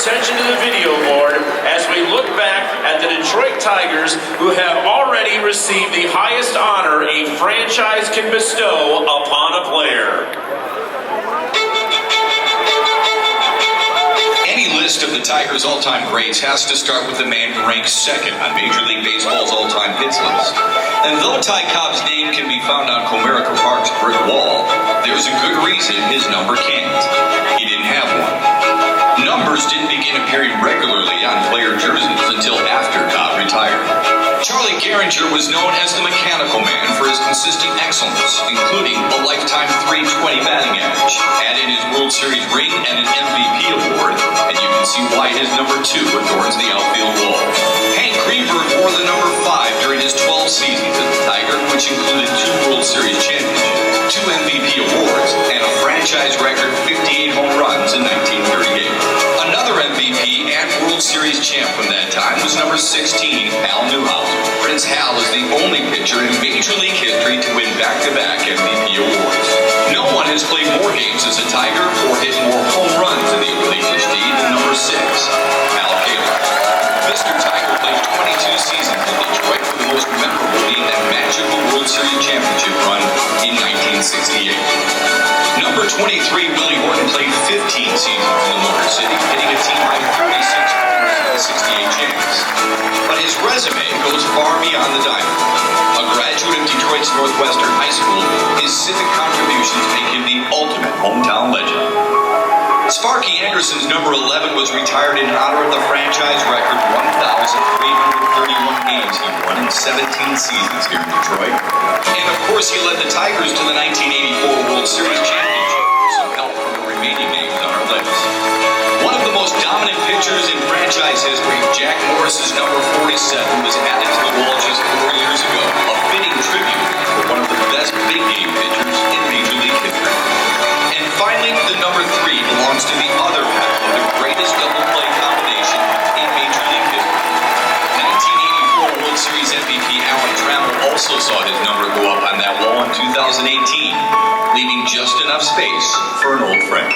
attention to the video board as we look back at the Detroit Tigers, who have already received the highest honor a franchise can bestow upon a player. Any list of the Tigers' all-time greats has to start with the man who ranks second on Major League Baseball's all-time hits list. And though Ty Cobb's name can be found on Comerica Park's brick wall, there's a good reason his number can't. He didn't have one. Numbers didn't begin appearing regularly on player jerseys until after Cobb retired. Charlie Gehringer was known as the mechanical man for his consistent excellence, including a lifetime .320 batting average, add in his World Series ring and an MVP award, and you can see why his number 2 adorns the outfield wall. Hank Greenberg wore the number 5 during his 12 seasons as the Tiger, which included 2 World Series championships, 2 MVP awards, and a franchise record 58 home runs in 1938. Another MVP and World Series champ from that time was number 16, Hal Newhouser. Prince Hal is the only pitcher in Major League history to win back-to-back MVP awards. No one has played more games as a Tiger or hit more home runs in the accomplished deed than number 6, Hal Kaler. Mr. Tiger played 22 seasons in Detroit, for the most memorable being that magical World Series championship run in 1968. Number 23, Willie Horton, played 15 seasons in the Motor City, hitting a team-high 36 68 champs. But his resume goes far beyond the diamond. A graduate of Detroit's Northwestern High School, his civic contributions make him the ultimate hometown legend. Sparky Anderson's number 11 was retired in honor of the franchise record 1,331 games he won in 17 seasons here in Detroit. And of course, he led the Tigers to the 1984 World Series championship with some help from the remaining names on our list. One of the most dominant pitchers in franchise history, Jack Morris's number 47, was added to the wall just 4 years ago, a fitting tribute for one of the best big-game pitchers in Major League history. And finally, the number 3 belongs to the other half of the greatest double-play combination in Major League history. 1984 World Series MVP Alan Trammell also saw his number go up on that wall in 2018, leaving just enough space for an old friend.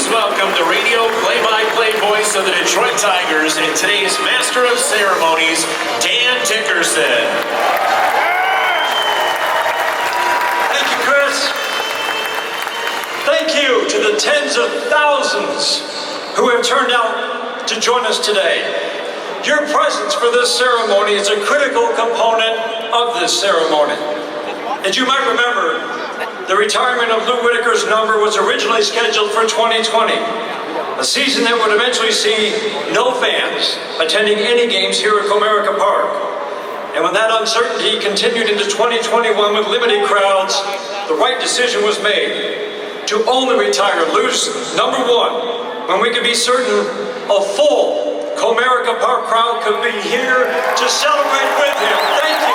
Welcome the radio play-by-play voice of the Detroit Tigers and today's Master of Ceremonies, Dan Dickerson. Thank you, Chris. Thank you to the tens of thousands who have turned out to join us today. Your presence for this ceremony is a critical component of this ceremony. As you might remember, the retirement of Lou Whitaker's number was originally scheduled for 2020, a season that would eventually see no fans attending any games here at Comerica Park. And when that uncertainty continued into 2021 with limited crowds, the right decision was made to only retire Lou's number 1 when we could be certain a full Comerica Park crowd could be here to celebrate with him. Thank you.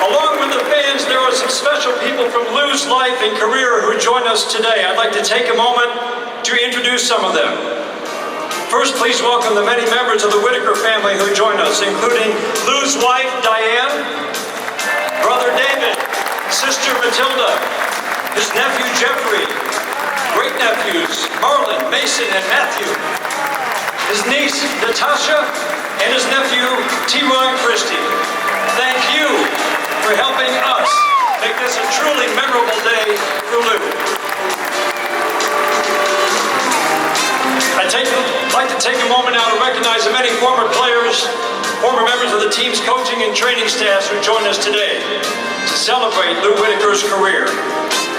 Along with the fans, there are some special people from Lou's life and career who join us today. I'd like to take a moment to introduce some of them. First, please welcome the many members of the Whitaker family who join us, including Lou's wife, Diane, brother David, sister Matilda, his nephew Jeffrey, great-nephews Marlon, Mason, and Matthew, his niece Natasha, and his nephew T-Ron Christie. Thank you for helping us make this a truly memorable day for Lou. I'd like to take a moment now to recognize the many former players, former members of the team's coaching and training staffs who join us today to celebrate Lou Whitaker's career.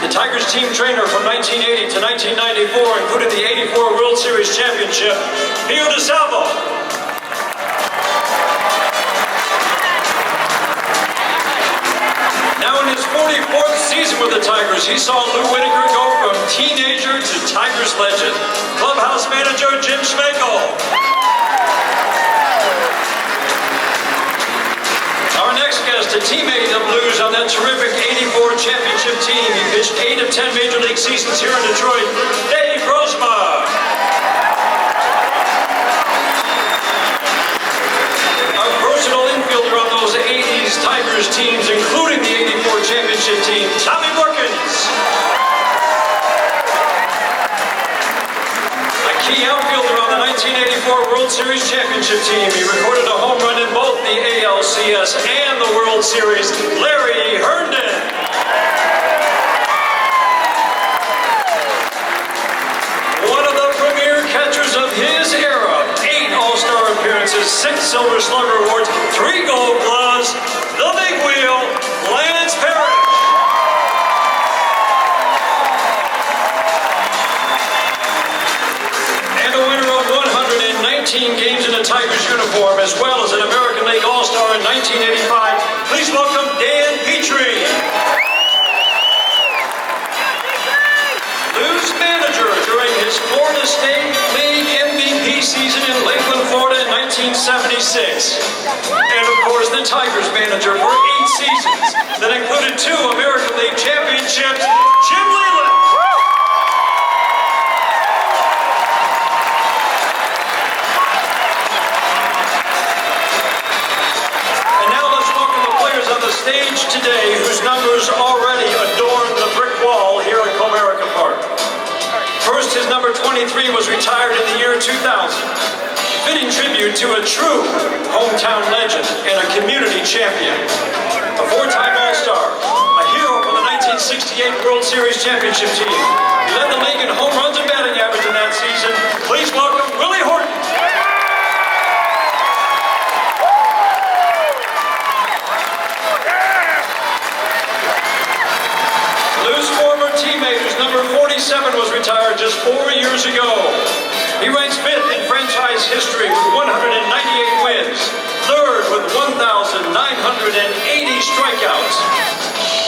The Tigers team trainer from 1980 to 1994 included the '84 World Series championship, Pio DeSalvo. Now in his 44th season with the Tigers, he saw Lou Whitaker go from teenager to Tigers legend. Clubhouse manager Jim Schmeichel. Our next guest, a teammate of Lou's on that terrific '84 championship team. He pitched 8 of 10 Major League seasons here in Detroit, Dave Grossma. Tigers teams, including the '84 championship team, Tommy Brookins. A key outfielder on the 1984 World Series championship team. He recorded a home run in both the ALCS and the World Series, Larry Herndon. One of the premier catchers of his era, 8 All-Star appearances, 6 Silver Slugger awards, 3 Gold Gloves, the big wheel, Lance Parrish. And a winner of 119 games in a Tigers uniform, as well as an American League All-Star in 1985. Please welcome Dan Petrie. Lou's manager during his Florida State League MVP season in Lakeland, Florida in 1976. And of course, the Tigers manager for 8 seasons that included 2 American League championships, Jim Leyland. And now let's welcome the players on the stage today whose numbers already adorn the brick wall here at Comerica Park. First, his number 23 was retired in the year 2000. Fitting tribute to a true hometown legend and a community champion. A 4-time All-Star, a hero for the 1968 World Series championship team. He led the league in home runs and batting average in that season. Please welcome Willie Horton. Lou's former teammate, whose number 47 was retired just 4 years ago. He ranks 5th in franchise history with 198 wins, 3rd with 1,980 strikeouts.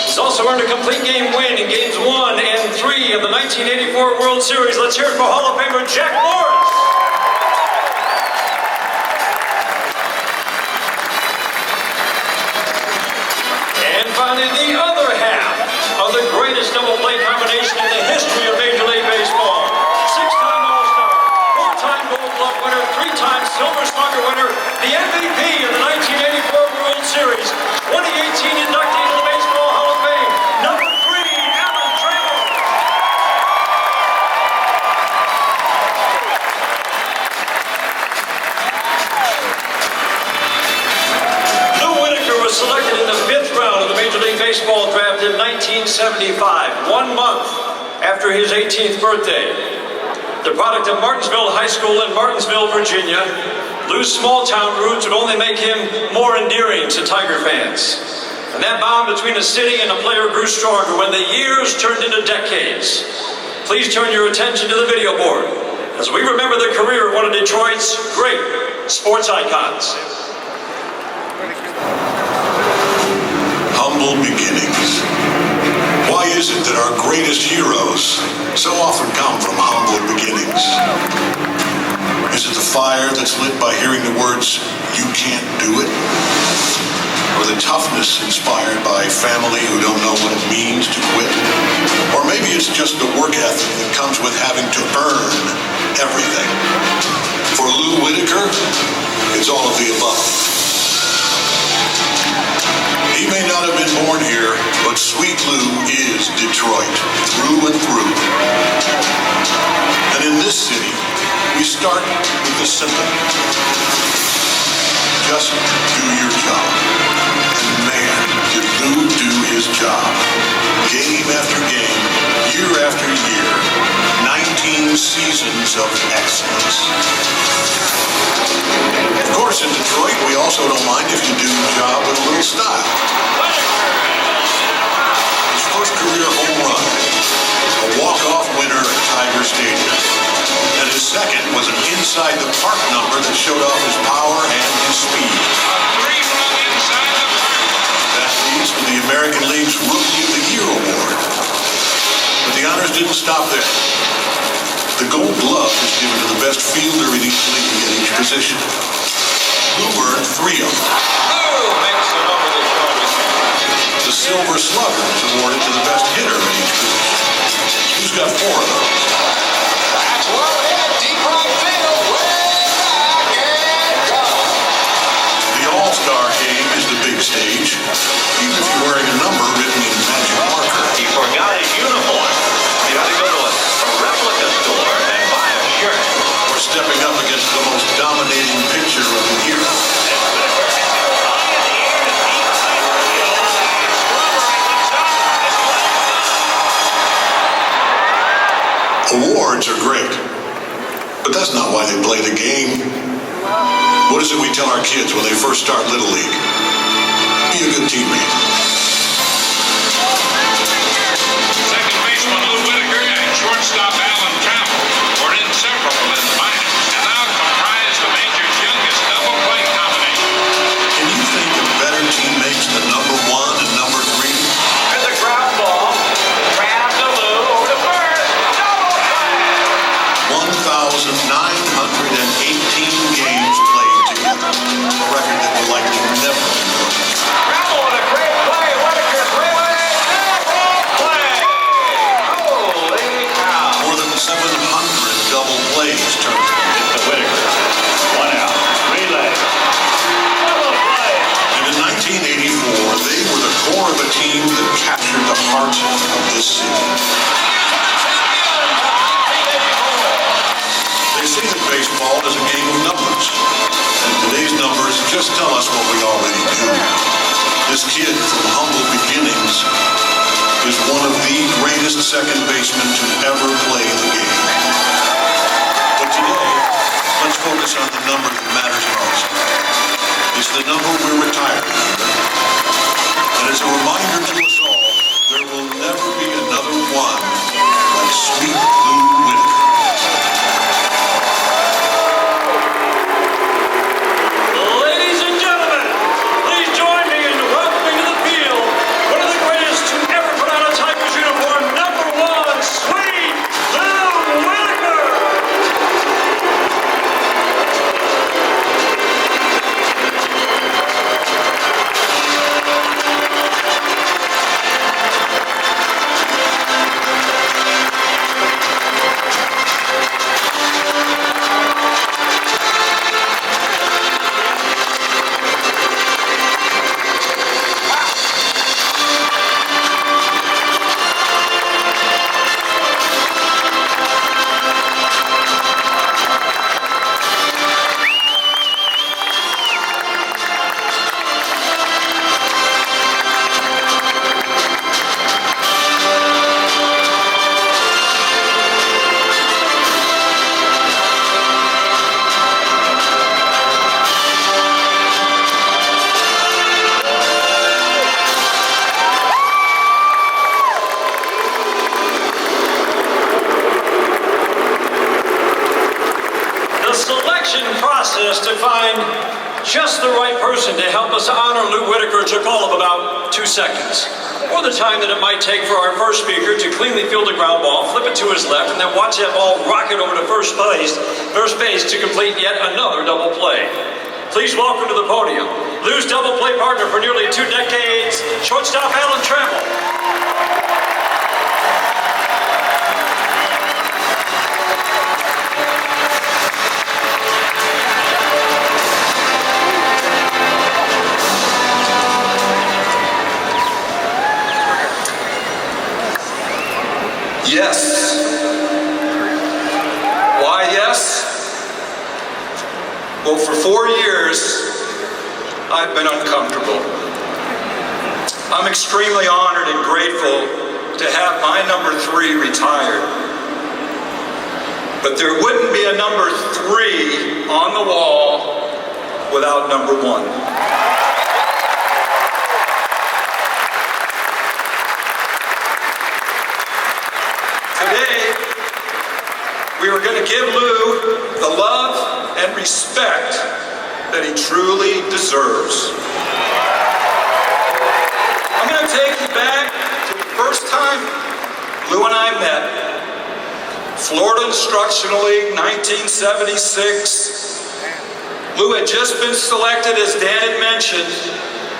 He's also earned a complete game win in games 1 and 3 of the 1984 World Series. Let's hear it for Hall of Famer Jack Morris. And finally, the other half of the greatest double play combination in the history of Major League Baseball. 6-time All-Star, 4-time Gold Glove winner, 3-time Silver Slugger winner, the MVP of the 1984 World Series, 2018 inductee to the Baseball Hall of Fame, number 3, Alan Trammell. Lou Whitaker was selected in the 5th round of the Major League Baseball draft in 1975, 1 month after his 18th birthday. The product of Martinsville High School in Martinsville, Virginia, Lou's small-town roots would only make him more endearing to Tiger fans. And that bond between a city and a player grew stronger when the years turned into decades. Please turn your attention to the video board as we remember the career of one of Detroit's great sports icons. Humble beginnings. Why is it that our greatest heroes so often come from humble beginnings? Is it the fire that's lit by hearing the words, "You can't do it"? Or the toughness inspired by family who don't know what it means to quit? Or maybe it's just the work ethic that comes with having to earn everything. For Lou Whitaker, it's all of the above. He may not have been born here, but Sweet Lou is Detroit, through and through. And in this city, we start with the simple. Just do your job. And man, did Lou do his job. Game after game, year after year, 19 seasons of excellence. Of course, in Detroit, we also don't mind if you do your job with a little style. His first career home run, a walk-off winner at Tiger Stadium. And his second was an inside-the-park number that showed off his power and his speed. That leads to the American League's Rookie of the Year award. But the honors didn't stop there. The Gold Glove is given to the best fielder in each league at each position. Lou earned 3 of them. The Silver Slugger is awarded to the best hitter in each position. Who's got 4 of those? That's well hit, deep right field, way back and gone. The All-Star game is the big stage. Awards are great, but that's not why they play the game. What is it we tell our kids when they first start Little League? Be a good teammate. Second baseman Lou Whitaker and shortstop Alan Trammell were inseparable in the minors and now comprise the major's youngest double-play combination. Can you think of better teammates than number 1 and number 3? And the ground ball, grab to Lou over to first, double play! 1,918 games played together. A record that will likely never be broken. Trammell with a great play, Whitaker three-way, double play! Holy cow! More than 700 double plays turned into Whitaker, one out, relay, double play! And in 1984, they were the core of a team that captured the heart of this city. They say that baseball is a game of numbers, and today's numbers just tell us what we already knew. This kid from humble beginnings is one of the greatest second basemen to ever play the game. But today, let's focus on the number that matters most. It's the number we're retiring under. And it's a reminder to us all, there will never be another one like sweet Lou Whitaker. Ladies and gentlemen, please join me in welcoming to the field one of the greatest to ever put on a Tigers uniform, number 1, Sweet Lou Whitaker! To find just the right person to help us honor Lou Whitaker took all of about 2 seconds, or the time that it might take for our first speaker to cleanly field a ground ball, flip it to his left, and then watch that ball rocket over to first base to complete yet another double play. Please welcome to the podium Lou's double play partner for nearly 2 decades, shortstop Alan Trammell. Yes. Why yes? Well, for 4 years, I've been uncomfortable. I'm extremely honored and grateful to have my number 3 retired. But there wouldn't be a number 3 on the wall without number 1. Today, we were going to give Lou the love and respect that he truly deserves. I'm going to take you back to the first time Lou and I met. Florida Instructional League, 1976. Lou had just been selected, as Dan had mentioned,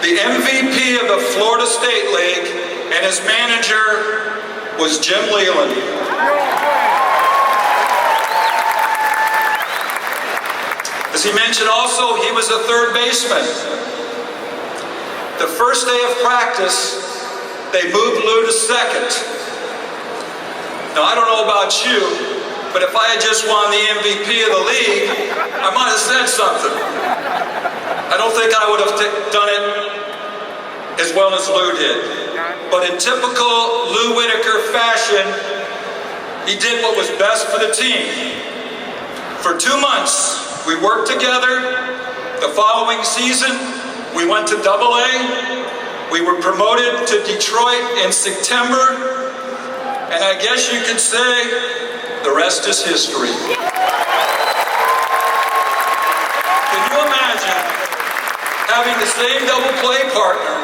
the MVP of the Florida State League, and his manager was Jim Leland. As he mentioned also, he was a third baseman. The first day of practice, they moved Lou to second. Now, I don't know about you, but if I had just won the MVP of the league, I might have said something. I don't think I would have done it as well as Lou did. But in typical Lou Whitaker fashion, He did what was best for the team. For 2 months, we worked together. The following season, we went to AA. We were promoted to Detroit in September. And I guess you could say the rest is history. Can you imagine having the same double play partner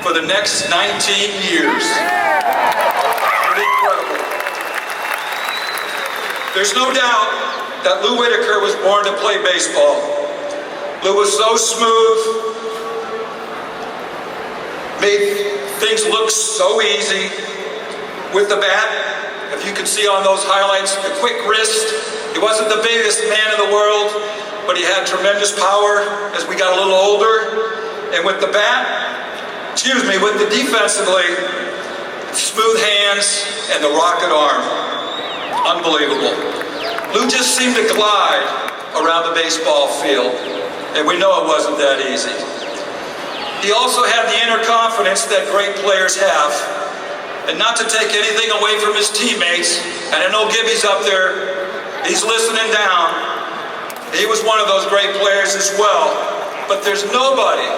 for the next 19 years? Pretty incredible. There's no doubt that Lou Whitaker was born to play baseball. Lou was so smooth, made things look so easy with the bat. If you could see on those highlights, the quick wrist. He wasn't the biggest man in the world, but he had tremendous power as we got a little older. And with the with the defensively, smooth hands and the rocket arm. Unbelievable. Lou just seemed to glide around the baseball field, and we know it wasn't that easy. He also had the inner confidence that great players have, and not to take anything away from his teammates, and I know Gibby's up there, he's listening down. He was one of those great players as well, but there's nobody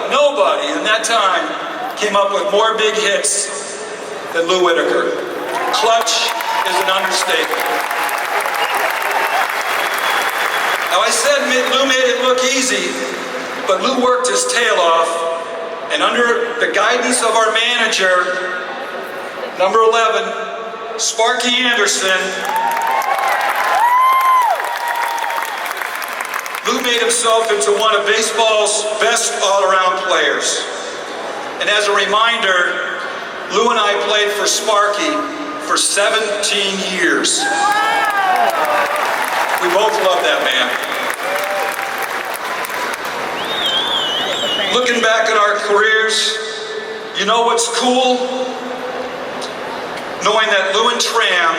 in that time came up with more big hits than Lou Whitaker. Clutch is an understatement. Now I said Lou made it look easy, but Lou worked his tail off, and under the guidance of our manager, number 11, Sparky Anderson, Lou made himself into one of baseball's best all-around players. And as a reminder, Lou and I played for Sparky for 17 years. We both love that man. Looking back at our careers, you know what's cool? Knowing that Lou and Tram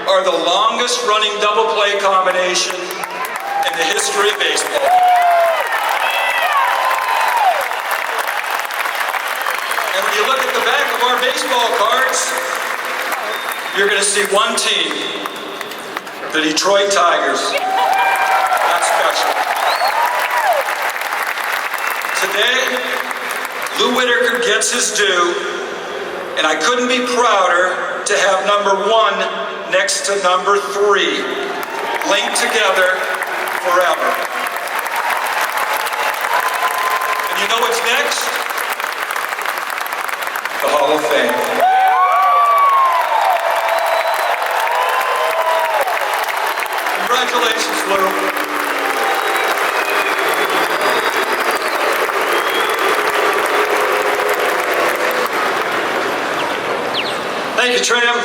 are the longest running double play combination in the history of baseball. And when you look at the back of our baseball cards, you're going to see one team, the Detroit Tigers. That's special. Today, Lou Whitaker gets his due, and I couldn't be prouder to have number 1 next to number 3, linked together forever. And you know what's next? The Hall of Fame. Congratulations, Lou. Thank you, Tram.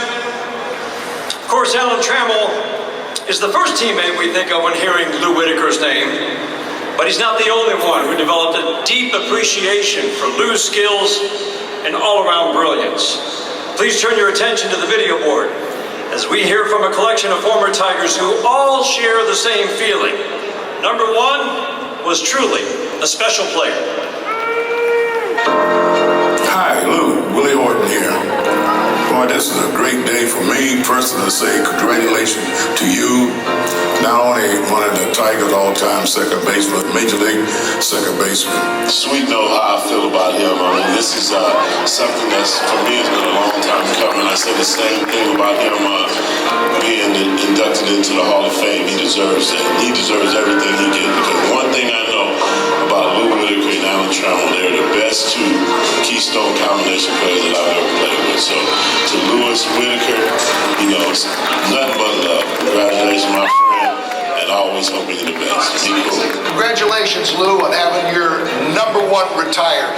Of course, Alan Trammell is the first teammate we think of when hearing Lou Whitaker's name, but he's not the only one who developed a deep appreciation for Lou's skills and all-around brilliance. Please turn your attention to the video board as we hear from a collection of former Tigers who all share the same feeling. Number 1 was truly a special player. Hi, Lou. Willie Horton here. Boy, this is a great day for me personally to say congratulations to you, not only one of the Tigers' all-time second baseman, Major League second baseman. Sweet know how I feel about him. I mean, this is something that's, for me, has been a long time coming. I say the same thing about him being inducted into the Hall of Fame. He deserves it. He deserves everything he gets, because one thing I know about Lou Whitaker and Alan Trammell, they're the best 2 keystone combination players that I've ever played with. So to Louis Whitaker, you know, it's nothing but love. Congratulations, my friend, and always hoping you're the best. Be cool. Congratulations, Lou, on having your number 1 retired.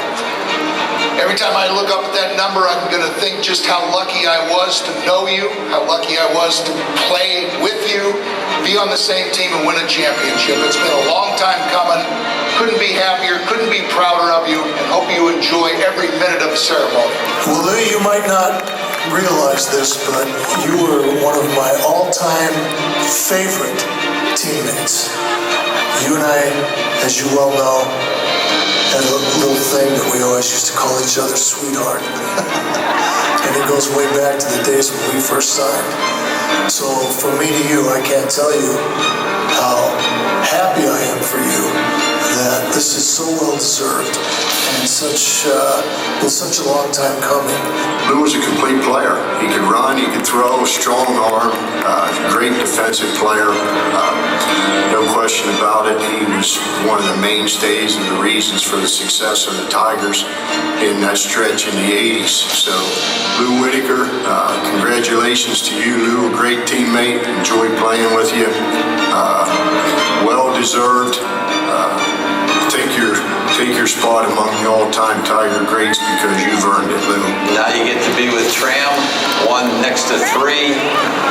Every time I look up at that number, I'm going to think just how lucky I was to know you, how lucky I was to play with you, be on the same team and win a championship. It's been a long time coming. Couldn't be happier, couldn't be prouder of you, and hope you enjoy every minute of the ceremony. Well, Lou, you might not realize this, but you were one of my all-time favorite teammates. You and I, as you well know, had a little thing that we always used to call each other sweetheart. And it goes way back to the days when we first signed. So from me to you, I can't tell you how happy I am for you that this is so well deserved and been such a long time coming. Lou was a complete player. He could run, he could throw, strong arm, great defensive player. No question about it. He was one of the mainstays and the reasons for the success of the Tigers in that stretch in the 80s. So, Lou Whitaker, congratulations to you, Lou. A great teammate. Enjoyed playing with you. Well deserved. Take your spot among the all-time Tiger greats because you've earned it, Lou. Now you get to be with Tram, 1 next to 3.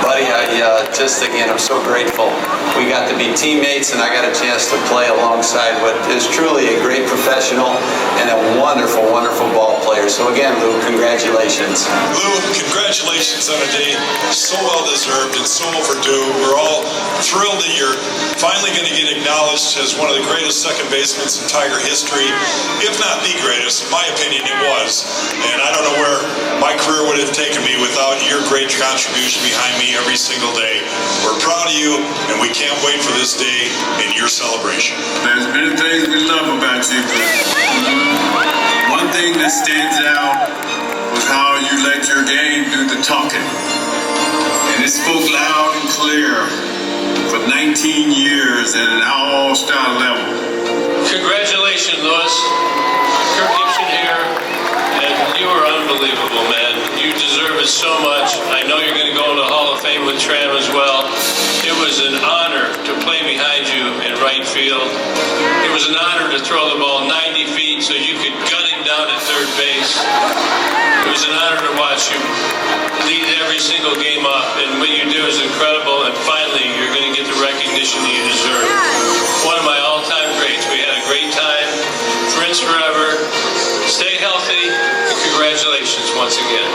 Buddy, I'm so grateful. We got to be teammates, and I got a chance to play alongside what is truly a great professional and a wonderful, wonderful ball player. So again, Lou, congratulations. Lou, congratulations on a day so well deserved and so overdue. We're all thrilled that you're finally going to get acknowledged as one of the greatest second basemen in Tiger history, if not the greatest. In my opinion, it was. And I don't know where my career would have taken me without your great contribution behind me every single day. We're proud of you, and we can't wait for this day and your celebration. There's many things we love about you, but one thing that stands out was how you let your game do the talking. And it spoke loud and clear for 19 years at an all-star level. Congratulations, Louis. Kirk Gibson here, and you are unbelievable, man. You deserve it so much. I know you're going to go into the Hall of Fame with Tram as well. It was an honor to play behind you in right field. It was an honor to throw the ball 90 feet so you could gun him down at third base. It was an honor to watch you lead every single game up, and what you do is incredible, and finally you're going to get the recognition that you deserve. One of my all-time greats. We had a great time. Friends forever. Stay healthy, and congratulations once again.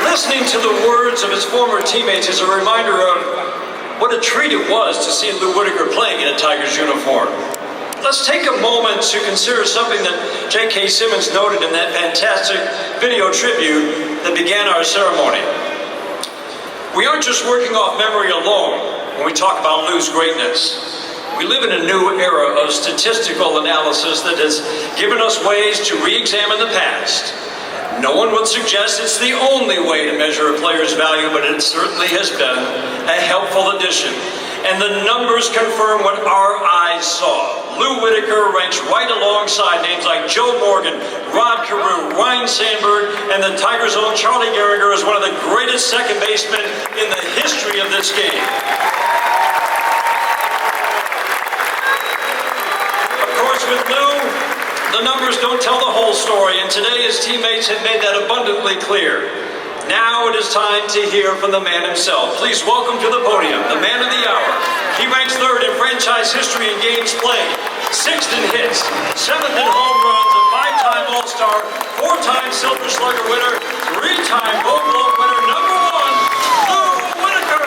Listening to the words of his former teammates is a reminder of what a treat it was to see Lou Whitaker playing in a Tigers uniform. Let's take a moment to consider something that J.K. Simmons noted in that fantastic video tribute that began our ceremony. We aren't just working off memory alone when we talk about Lou's greatness. We live in a new era of statistical analysis that has given us ways to re-examine the past. No one would suggest it's the only way to measure a player's value, but it certainly has been a helpful addition. And the numbers confirm what our eyes saw. Lou Whitaker ranks right alongside names like Joe Morgan, Rod Carew, Ryne Sandberg, and the Tigers' own Charlie Gehringer as one of the greatest second basemen in the history of this game. Of course, with Lou, the numbers don't tell the whole story, and today his teammates have made that abundantly clear. Now it is time to hear from the man himself. Please welcome to the podium, the man of the hour. He ranks 3rd in franchise history in games played, 6th in hits, 7th in home runs, a 5-time All-Star, 4-time Silver Slugger winner, 3-time Gold Glove winner, number 1, Lou Whitaker.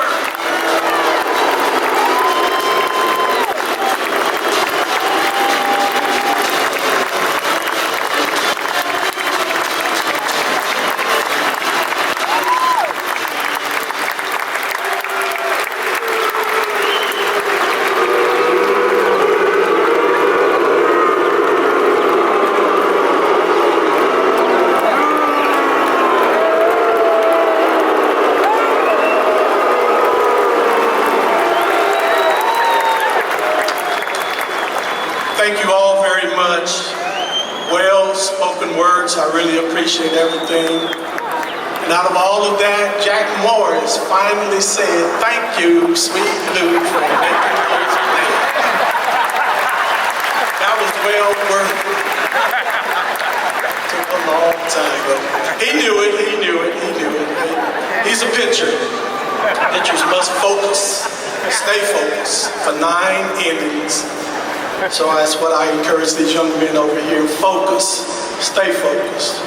Thank you all very much. Well-spoken words. I really appreciate everything. And out of all of that, Jack Morris finally said, "Thank you, sweet Lou, for making those plans." That was well worth it. Took a long time, but he knew it. He's a pitcher. Pitchers must focus, stay focused for 9 innings. So that's what I encourage these young men over here. Focus, stay focused.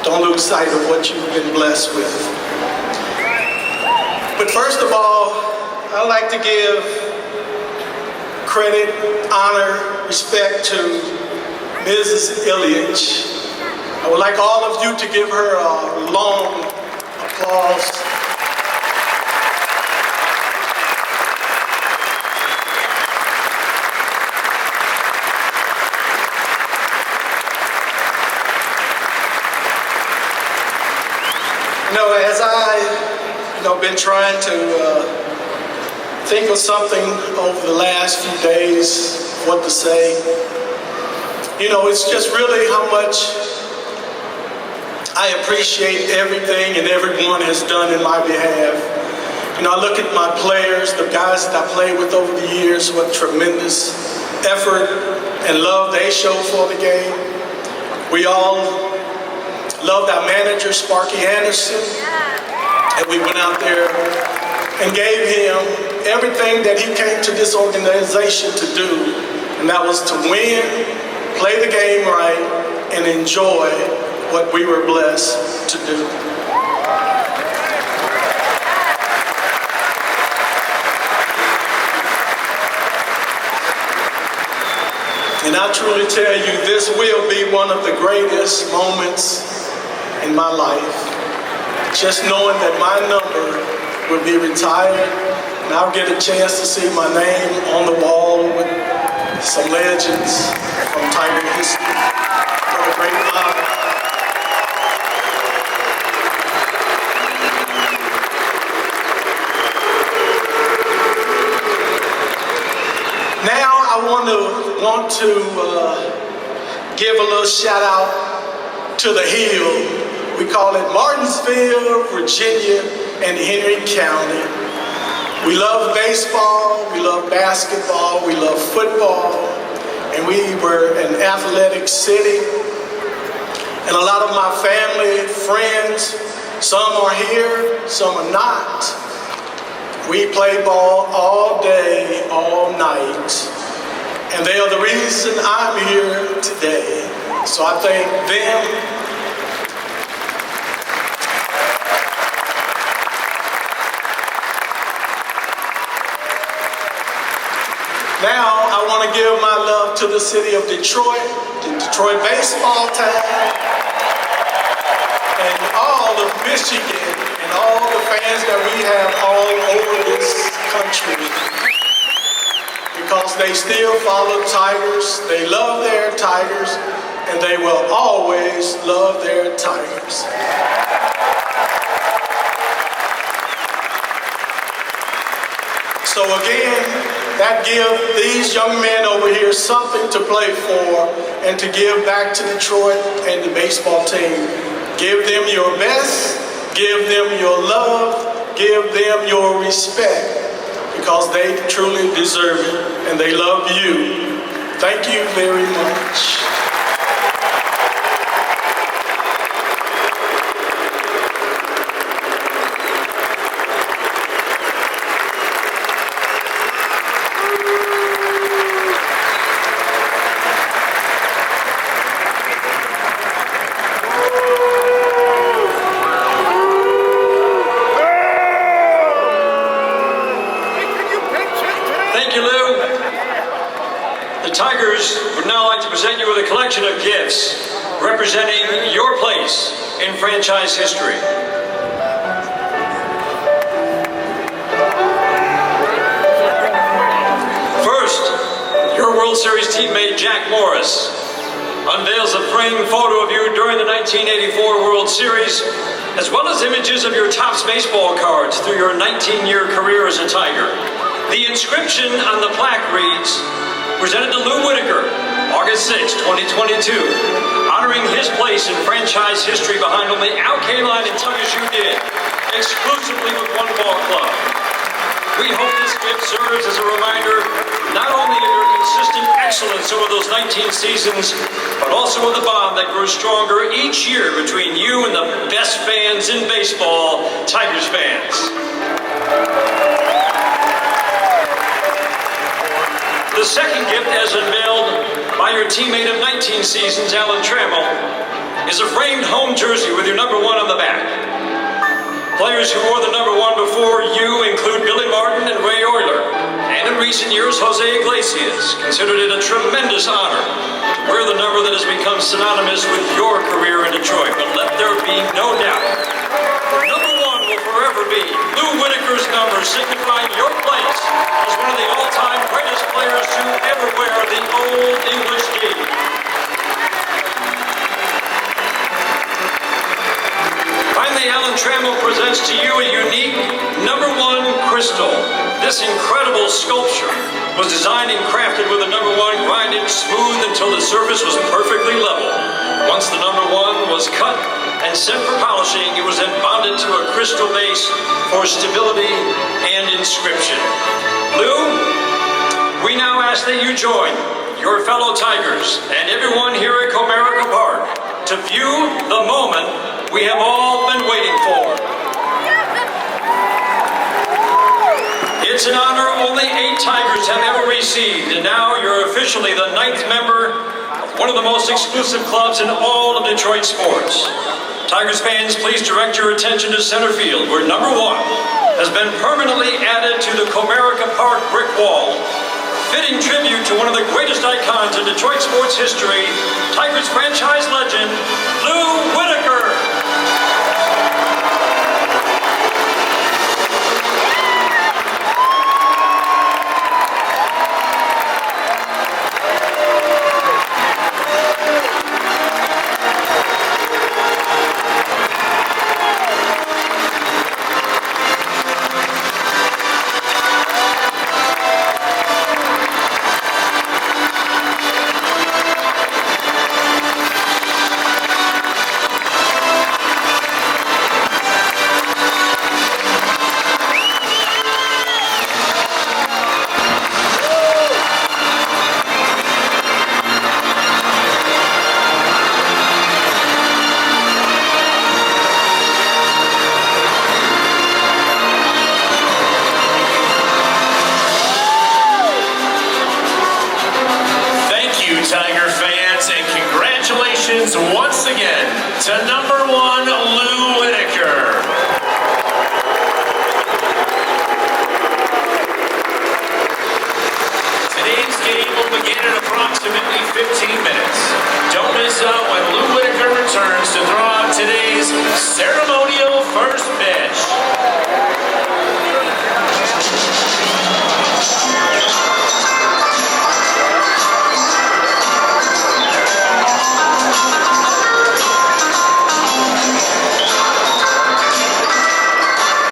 Don't lose sight of what you've been blessed with. But first of all, I'd like to give credit, honor, respect to Mrs. Ilyich. I would like all of you to give her a long applause. As I, been trying to think of something over the last few days, what to say, it's just really how much I appreciate everything and everyone has done in my behalf. I look at my players, the guys that I played with over the years, what tremendous effort and love they show for the game. We all loved our manager, Sparky Anderson, and we went out there and gave him everything that he came to this organization to do, and that was to win, play the game right, and enjoy what we were blessed to do. And I truly tell you, this will be one of the greatest moments in my life. Just knowing that my number will be retired and I'll get a chance to see my name on the wall with some legends from Tiger history. What a great honor. Now I want to give a little shout out to the Hill. We call it Martinsville, Virginia, and Henry County. We love baseball, we love basketball, we love football, and we were an athletic city. And a lot of my family, friends, some are here, some are not. We play ball all day, all night, and they are the reason I'm here today. So I thank them. Now, I want to give my love to the city of Detroit, the Detroit baseball team, and all of Michigan, and all the fans that we have all over this country. Because they still follow Tigers, they love their Tigers, and they will always love their Tigers. So again, that gives these young men over here something to play for and to give back to Detroit and the baseball team. Give them your best, give them your love, give them your respect, because they truly deserve it and they love you. Thank you very much. Tigers would now like to present you with a collection of gifts representing your place in franchise history. First, your World Series teammate Jack Morris unveils a framed photo of you during the 1984 World Series, as well as images of your Topps baseball cards through your 19-year career as a Tiger. The inscription on the plaque reads, presented to Lou Whitaker, August 6, 2022, honoring his place in franchise history behind only Al Kaline and Tug as you did, exclusively with one ball club. We hope this gift serves as a reminder not only of your consistent excellence over those 19 seasons, but also of the bond that grows stronger each year between you and the best fans in baseball, Tigers fans. The second gift, as unveiled by your teammate of 19 seasons, Alan Trammell, is a framed home jersey with your number 1 on the back. Players who wore the number 1 before you include Billy Martin and Ray Oyler. And in recent years, Jose Iglesias considered it a tremendous honor to wear the number that has become synonymous with your career in Detroit. But let there be no doubt, the number 1 will forever be Lou Whitaker's number, signifying your place as one of the all-time greatest players to ever wear the Old English D. Finally, Alan Trammell presents to you a unique number 1 crystal. This incredible sculpture was designed and crafted with a number 1 grinded smooth until the surface was perfectly level. Once the number 1 was cut and sent for polishing, it was then bonded to a crystal base for stability and inscription. Lou, we now ask that you join your fellow Tigers and everyone here at Comerica Park to view the moment we have all been waiting for. It's an honor only 8 Tigers have ever received, and now you're officially the 9th member of one of the most exclusive clubs in all of Detroit sports. Tigers fans, please direct your attention to center field, where number 1 has been permanently added to the Comerica Park brick wall. Fitting tribute to one of the greatest icons in Detroit sports history, Tigers franchise legend, Lou Whitaker. Tiger fans, and congratulations once again to number 1